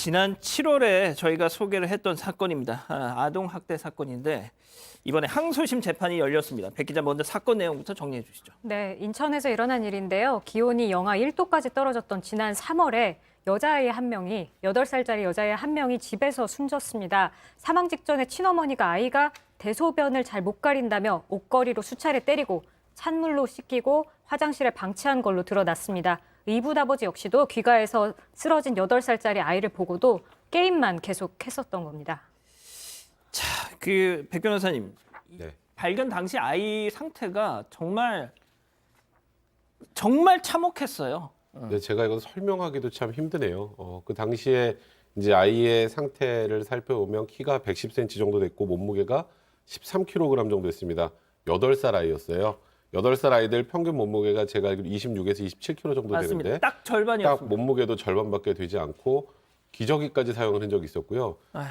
지난 7월에 저희가 소개를 했던 사건입니다. 아동학대 사건인데 이번에 항소심 재판이 열렸습니다. 백 기자 먼저 사건 내용부터 정리해 주시죠. 네, 인천에서 일어난 일인데요. 기온이 영하 1도까지 떨어졌던 지난 3월에 여자아이 한 명이 8살짜리 여자아이 한 명이 집에서 숨졌습니다. 사망 직전에 친어머니가 아이가 대소변을 잘 못 가린다며 옷걸이로 수차례 때리고 찬물로 씻기고 화장실에 방치한 걸로 드러났습니다. 이붓 아버지 역시도 귀가해서 쓰러진 8살짜리 아이를 보고도 게임만 계속했었던 겁니다. 자, 백 변호사님, 네. 발견 당시 아이 상태가 정말 참혹했어요. 네, 제가 이건 설명하기도 참 힘드네요. 그 당시에 이제 아이의 상태를 살펴보면 키가 110cm 정도 됐고 몸무게가 13kg 정도 됐습니다. 8살 아이였어요. 8살 아이들 평균 몸무게가 제가 알기로 26에서 27kg 정도 맞습니다. 되는데 딱 절반이었습니다. 딱 몸무게도 절반밖에 되지 않고 기저귀까지 사용을 한 적이 있었고요. 아휴.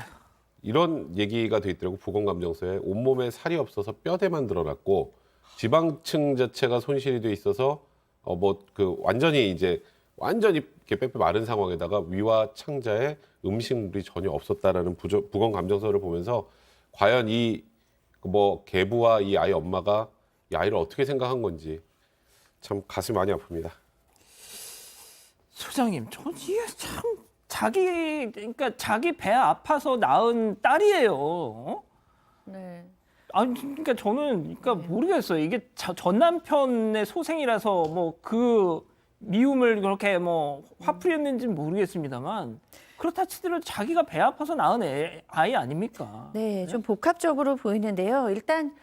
이런 얘기가 돼 있더라고. 보건감정서에 온몸에 살이 없어서 뼈대만 드러났고 지방층 자체가 손실이 돼 있어서 완전히 이렇게 빼빼 마른 상황에다가 위와 창자에 음식물이 전혀 없었다라는 보건감정서를 보면서 과연 이 계부와 이 아이 엄마가 이 아이를 어떻게 생각한 건지 참 가슴이 많이 아픕니다. 소장님, 이게 참 자기 배 아파서 낳은 딸이에요. 어? 네. 아니 그러니까 저는 모르겠어요. 이게 전 남편의 소생이라서 그 미움을 그렇게 화풀이했는지는 모르겠습니다만 그렇다 치더라도 자기가 배 아파서 낳은 아이 아닙니까? 네, 좀 복합적으로 보이는데요. 일단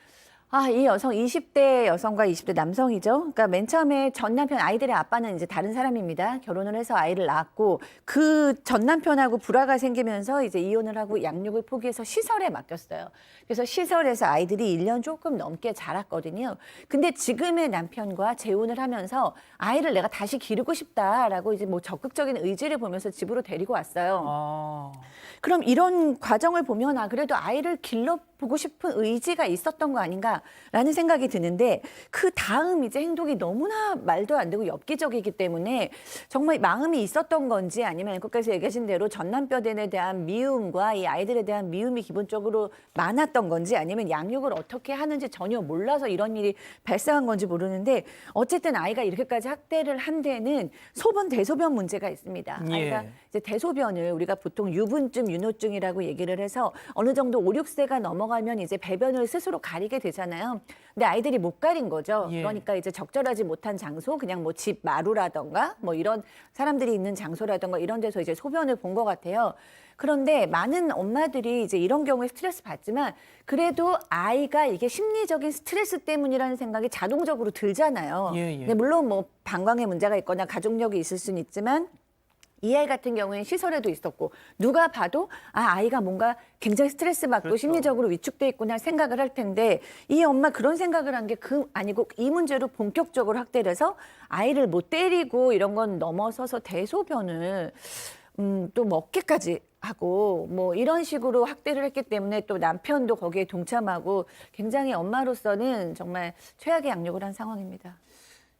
이 여성 20대 여성과 20대 남성이죠. 그러니까 맨 처음에 전 남편 아이들의 아빠는 이제 다른 사람입니다. 결혼을 해서 아이를 낳았고 그 전 남편하고 불화가 생기면서 이제 이혼을 하고 양육을 포기해서 시설에 맡겼어요. 그래서 시설에서 아이들이 1년 조금 넘게 자랐거든요. 근데 지금의 남편과 재혼을 하면서 아이를 내가 다시 기르고 싶다라고 이제 적극적인 의지를 보면서 집으로 데리고 왔어요. 그럼 이런 과정을 보면 그래도 아이를 길러보고 싶은 의지가 있었던 거 아닌가라는 생각이 드는데 그 다음 이제 행동이 너무나 말도 안 되고 엽기적이기 때문에 정말 마음이 있었던 건지 아니면 앵커께서 얘기하신 대로 전 남편에 대한 미움과 이 아이들에 대한 미움이 기본적으로 많았던 건지 아니면 양육을 어떻게 하는지 전혀 몰라서 이런 일이 발생한 건지 모르는데 어쨌든 아이가 이렇게까지 학대를 한 데는 소변 대소변 문제가 있습니다. 예. 아이가 이제 대소변을 우리가 보통 유분증, 윤호증이라고 얘기를 해서 어느 정도 5, 6세가 넘어가면 이제 배변을 스스로 가리게 되잖아요. 근데 아이들이 못 가린 거죠. 예. 그러니까 이제 적절하지 못한 장소, 그냥 집 마루라던가 이런 사람들이 있는 장소라던가 이런 데서 이제 소변을 본 것 같아요. 그런데 많은 엄마들이 이제 이런 경우에 스트레스 받지만 그래도 아이가 이게 심리적인 스트레스 때문이라는 생각이 자동적으로 들잖아요. 예, 예. 근데 물론 방광에 문제가 있거나 가족력이 있을 수는 있지만 이 아이 같은 경우에는 시설에도 있었고 누가 봐도 아이가 뭔가 굉장히 스트레스 받고 그렇죠. 심리적으로 위축돼 있구나 생각을 할 텐데 이 엄마 그런 생각을 한 게 아니고 이 문제로 본격적으로 학대를 해서 아이를 못 때리고 이런 건 넘어서서 대소변을 또 먹기까지 하고 이런 식으로 학대를 했기 때문에 또 남편도 거기에 동참하고 굉장히 엄마로서는 정말 최악의 양육을 한 상황입니다.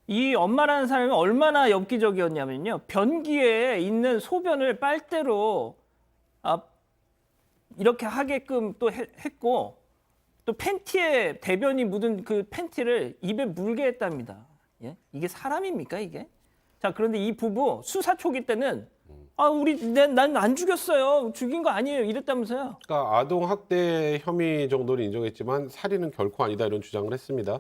이 엄마라는 사람이 얼마나 엽기적이었냐면요. 변기에 있는 소변을 빨대로 이렇게 하게끔 또 했고 또 팬티에 대변이 묻은 그 팬티를 입에 물게 했답니다. 예? 이게 사람입니까 이게? 자, 그런데 이 부부 수사 초기 때는 난 안 죽였어요. 죽인 거 아니에요. 이랬다면서요. 그러니까 아동 학대 혐의 정도는 인정했지만 살인은 결코 아니다 이런 주장을 했습니다.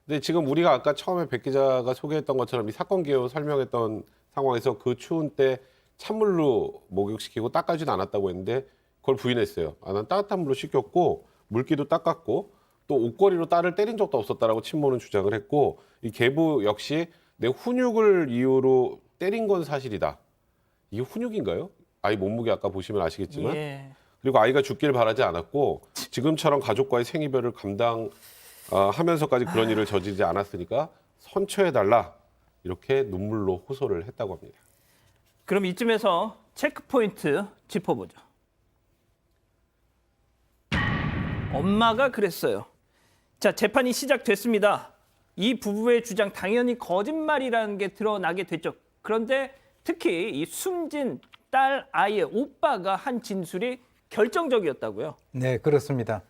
근데 지금 우리가 아까 처음에 백 기자가 소개했던 것처럼 이 사건 개요 설명했던 상황에서 그 추운 때 찬물로 목욕시키고 닦아주지도 않았다고 했는데 그걸 부인했어요. 난 따뜻한 물로 씻겼고 물기도 닦았고 또 옷걸이로 딸을 때린 적도 없었다라고 친모는 주장을 했고 이 계부 역시 내 훈육을 이유로 때린 건 사실이다. 이게 훈육인가요? 아이 몸무게 아까 보시면 아시겠지만 예. 그리고 아이가 죽길 바라지 않았고 지금처럼 가족과의 생이별을 하면서까지 그런 일을 저지르지 않았으니까 선처해달라 이렇게 눈물로 호소를 했다고 합니다. 그럼 이쯤에서 체크포인트 짚어보죠. 엄마가 그랬어요. 자, 재판이 시작됐습니다. 이 부부의 주장 당연히 거짓말이라는 게 드러나게 됐죠. 그런데 특히 이 숨진 딸 아이의 오빠가 한 진술이 결정적이었다고요. 네, 그렇습니다.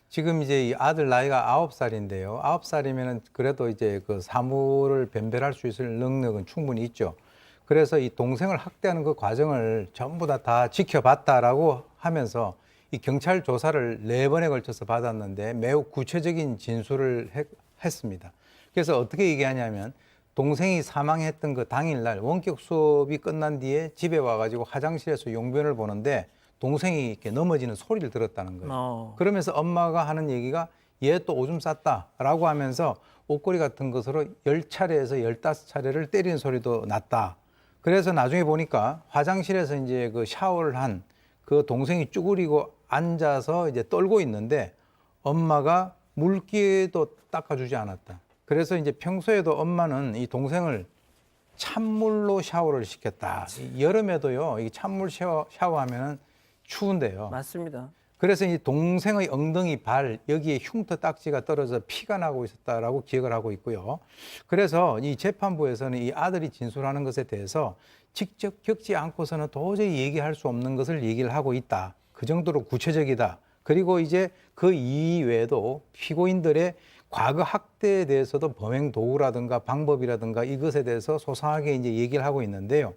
지금 이제 이 아들 나이가 9살인데요. 9살이면은 그래도 이제 그 사물을 변별할 수 있을 능력은 충분히 있죠. 그래서 이 동생을 학대하는 그 과정을 전부 다 지켜봤다라고 하면서 이 경찰 조사를 4번에 걸쳐서 받았는데 매우 구체적인 진술을 했습니다. 그래서 어떻게 얘기하냐면 동생이 사망했던 그 당일날 원격 수업이 끝난 뒤에 집에 와가지고 화장실에서 용변을 보는데 동생이 이렇게 넘어지는 소리를 들었다는 거예요. 그러면서 엄마가 하는 얘기가 얘 또 오줌 쌌다라고 하면서 옷걸이 같은 것으로 10차례에서 15차례를 때리는 소리도 났다. 그래서 나중에 보니까 화장실에서 이제 그 샤워를 한 그 동생이 쭈그리고 앉아서 이제 떨고 있는데 엄마가 물기도 닦아주지 않았다. 그래서 이제 평소에도 엄마는 이 동생을 찬물로 샤워를 시켰다. 이 여름에도요, 이 찬물 샤워하면은 추운데요. 맞습니다. 그래서 이 동생의 엉덩이, 발 여기에 흉터 딱지가 떨어져 피가 나고 있었다라고 기억을 하고 있고요. 그래서 이 재판부에서는 이 아들이 진술하는 것에 대해서 직접 겪지 않고서는 도저히 얘기할 수 없는 것을 얘기를 하고 있다. 그 정도로 구체적이다. 그리고 이제 그 이외에도 피고인들의 과거 학대에 대해서도 범행 도구라든가 방법이라든가 이것에 대해서 소상하게 이제 얘기를 하고 있는데요.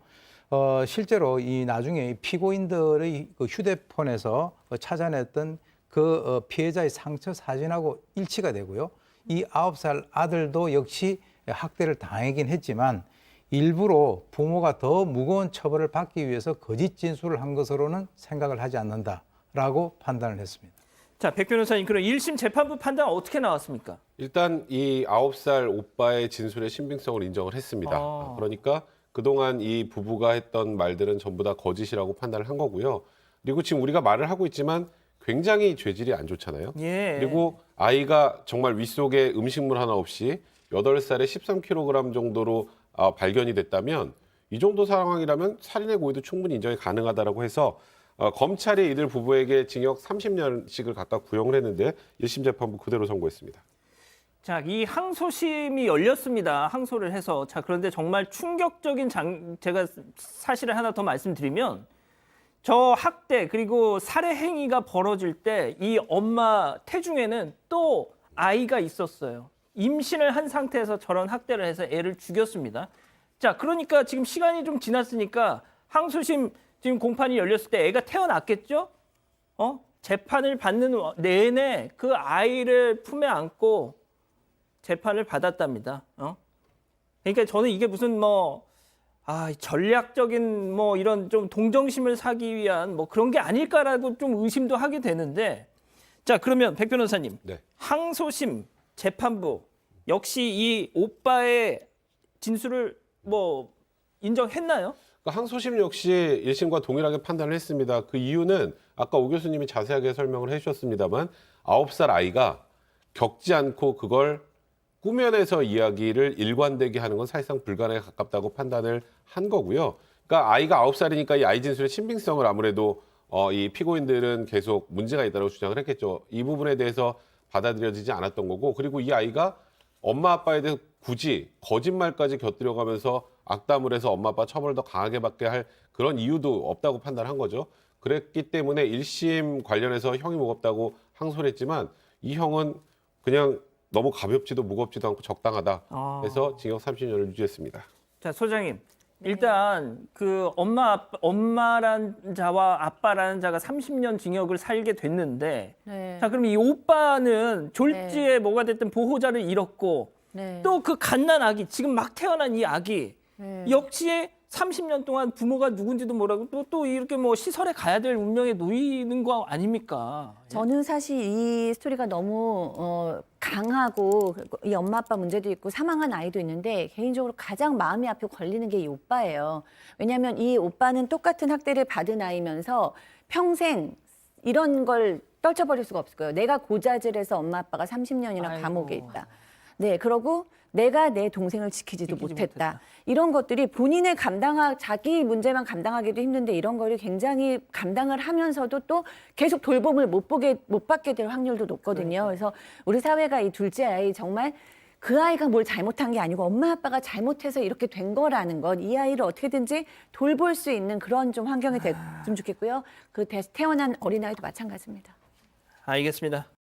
실제로 이 나중에 피고인들의 그 휴대폰에서 찾아냈던 그 피해자의 상처 사진하고 일치가 되고요. 이 9살 아들도 역시 학대를 당하긴 했지만 일부러 부모가 더 무거운 처벌을 받기 위해서 거짓 진술을 한 것으로는 생각을 하지 않는다라고 판단을 했습니다. 자, 백 변호사님, 그럼 1심 재판부 판단 어떻게 나왔습니까? 일단 이 9살 오빠의 진술의 신빙성을 인정을 했습니다. 그러니까 그동안 이 부부가 했던 말들은 전부 다 거짓이라고 판단을 한 거고요. 그리고 지금 우리가 말을 하고 있지만 굉장히 죄질이 안 좋잖아요. 예. 그리고 아이가 정말 윗속에 음식물 하나 없이 8살에 13kg 정도로 발견이 됐다면 이 정도 상황이라면 살인의 고의도 충분히 인정이 가능하다라고 해서 검찰이 이들 부부에게 징역 30년씩을 각각 구형을 했는데 1심 재판부 그대로 선고했습니다. 자, 이 항소심이 열렸습니다. 항소를 해서. 자, 그런데 정말 충격적인 제가 사실을 하나 더 말씀드리면 저 학대 그리고 살해 행위가 벌어질 때 이 엄마 태중에는 또 아이가 있었어요. 임신을 한 상태에서 저런 학대를 해서 애를 죽였습니다. 자, 그러니까 지금 시간이 좀 지났으니까 항소심 지금 공판이 열렸을 때 애가 태어났겠죠? 재판을 받는 내내 그 아이를 품에 안고 재판을 받았답니다. 그러니까 저는 이게 무슨 전략적인 이런 좀 동정심을 사기 위한 그런 게 아닐까라고 좀 의심도 하게 되는데, 자, 그러면 백 변호사님, 네. 항소심 재판부 역시 이 오빠의 진술을 인정했나요? 항소심 역시 1심과 동일하게 판단을 했습니다. 그 이유는 아까 오 교수님이 자세하게 설명을 해주셨습니다만 9살 아이가 겪지 않고 그걸 꾸며내서 이야기를 일관되게 하는 건 사실상 불가능에 가깝다고 판단을 한 거고요. 그러니까 아이가 9살이니까 이 아이 진술의 신빙성을 아무래도 이 피고인들은 계속 문제가 있다고 주장을 했겠죠. 이 부분에 대해서 받아들여지지 않았던 거고, 그리고 이 아이가 엄마 아빠에 대해서 굳이 거짓말까지 곁들여가면서 악담을 해서 엄마 아빠 처벌을 더 강하게 받게 할 그런 이유도 없다고 판단한 거죠. 그랬기 때문에 1심 관련해서 형이 무겁다고 항소를 했지만 이 형은 그냥 너무 가볍지도 무겁지도 않고 적당하다 해서 징역 30년을 유지했습니다. 자, 소장님. 일단 그 엄마란 자와 아빠라는 자가 30년 징역을 살게 됐는데, 네. 자, 그럼 이 오빠는 졸지에 뭐가 됐든 보호자를 잃었고, 네. 또 그 갓난 아기, 지금 막 태어난 이 아기, 네. 역시 30년 동안 부모가 누군지도 모르고 또 이렇게 시설에 가야 될 운명에 놓이는 거 아닙니까? 저는 사실 이 스토리가 너무 강하고 이 엄마 아빠 문제도 있고 사망한 아이도 있는데 개인적으로 가장 마음이 아프고 걸리는 게 이 오빠예요. 왜냐하면 이 오빠는 똑같은 학대를 받은 아이면서 평생 이런 걸 떨쳐버릴 수가 없을 거예요. 내가 고자질해서 엄마 아빠가 30년이나 아이고. 감옥에 있다. 네, 그러고 내가 내 동생을 지키지도 못했다. 이런 것들이 본인의 자기 문제만 감당하기도 힘든데 이런 거를 굉장히 감당을 하면서도 또 계속 돌봄을 못 받게 될 확률도 높거든요. 그래서 우리 사회가 이 둘째 아이 정말 그 아이가 뭘 잘못한 게 아니고 엄마 아빠가 잘못해서 이렇게 된 거라는 것, 이 아이를 어떻게든지 돌볼 수 있는 그런 좀 환경이 됐으면 좋겠고요. 그 태어난 어린아이도 마찬가지입니다. 알겠습니다.